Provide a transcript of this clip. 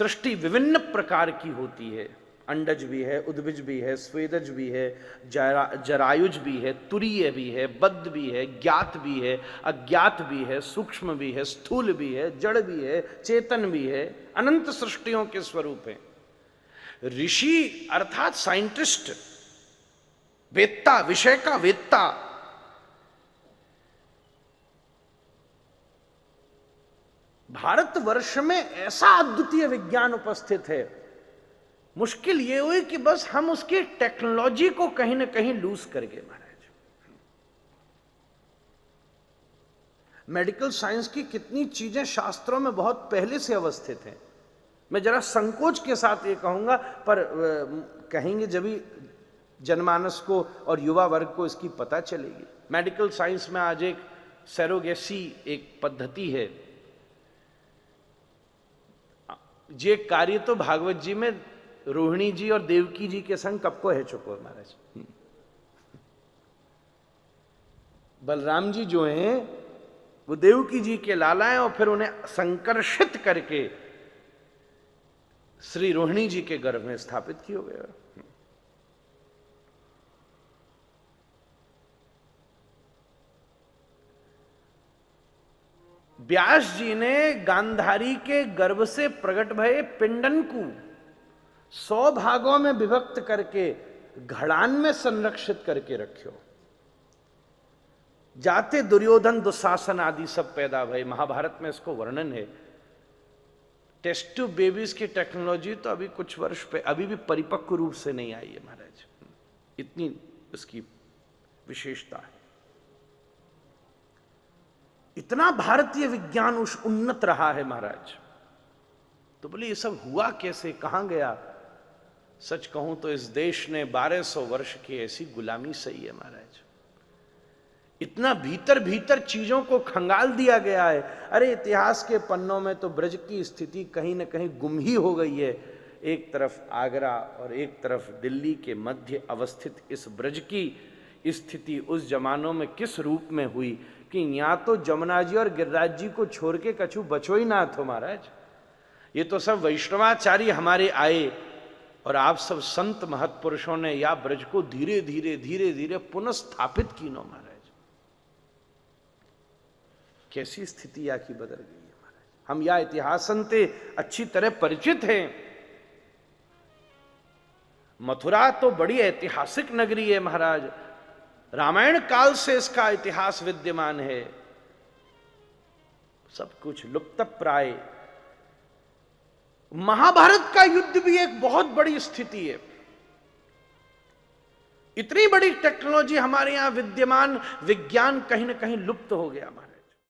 सृष्टि विभिन्न प्रकार की होती है, अंडज भी है, उद्भिज भी है, स्वेदज भी है, जरायुज भी है, तुरीय भी है, बद्ध भी है, ज्ञात भी है, अज्ञात भी है, सूक्ष्म भी है, स्थूल भी है, जड़ भी है, चेतन भी है, अनंत सृष्टियों के स्वरूप है। ऋषि अर्थात साइंटिस्ट, वेत्ता, विषय का वेत्ता, भारतवर्ष में ऐसा अद्वितीय विज्ञान उपस्थित है। मुश्किल ये हुई कि बस हम उसकी टेक्नोलॉजी को कहीं ना कहीं लूज कर गए महाराज। मेडिकल साइंस की कितनी चीजें शास्त्रों में बहुत पहले से अवस्थित हैं। मैं जरा संकोच के साथ ये कहूंगा, पर कहेंगे जब भी जनमानस को और युवा वर्ग को इसकी पता चलेगी। मेडिकल साइंस में आज एक सरोगेसी एक पद्धति है। ये कार्य तो भागवत जी में रोहिणी जी और देवकी जी के संग कब को है चुको महाराज। बलराम जी जो हैं वो देवकी जी के लाला हैं और फिर उन्हें संकर्षित करके श्री रोहिणी जी के गर्भ में स्थापित किए हुए। व्यास जी ने गांधारी के गर्भ से प्रकट भये पिंडन को 100 भागों में विभक्त करके घड़ान में संरक्षित करके रखियो। जाते दुर्योधन दुशासन आदि सब पैदा भये। महाभारत में इसको वर्णन है। टेस्ट ट्यूब बेबीज की टेक्नोलॉजी तो अभी कुछ वर्ष पे अभी भी परिपक्व रूप से नहीं आई है महाराज, इतनी इसकी विशेषता है। इतना भारतीय विज्ञान उन्नत रहा है महाराज। तो बोले ये सब हुआ कैसे, कहां गया? सच कहूं तो इस देश ने 1200 वर्ष की ऐसी गुलामी सही है महाराज। इतना भीतर भीतर चीजों को खंगाल दिया गया है। अरे इतिहास के पन्नों में तो ब्रज की स्थिति कहीं ना कहीं गुम ही हो गई है। एक तरफ आगरा और एक तरफ दिल्ली के मध्य अवस्थित इस ब्रज की स्थिति उस जमानों में किस रूप में हुई कि यहां तो जमुना जी और गिरिराज जी को छोड़ के कछु बचो ही ना थो महाराज। ये तो सब वैष्णवाचार्य हमारे आए और आप सब संत महत्पुरुषों ने या ब्रज को धीरे धीरे धीरे धीरे पुनः स्थापित की नो महाराज। कैसी स्थिति या की बदल गई है महाराज। हम या इतिहासन से अच्छी तरह परिचित हैं। मथुरा तो बड़ी ऐतिहासिक नगरी है महाराज। रामायण काल से इसका इतिहास विद्यमान है। सब कुछ लुप्त प्राय। महाभारत का युद्ध भी एक बहुत बड़ी स्थिति है। इतनी बड़ी टेक्नोलॉजी हमारे यहां विद्यमान, विज्ञान कहीं ना कहीं लुप्त हो गया हमारा।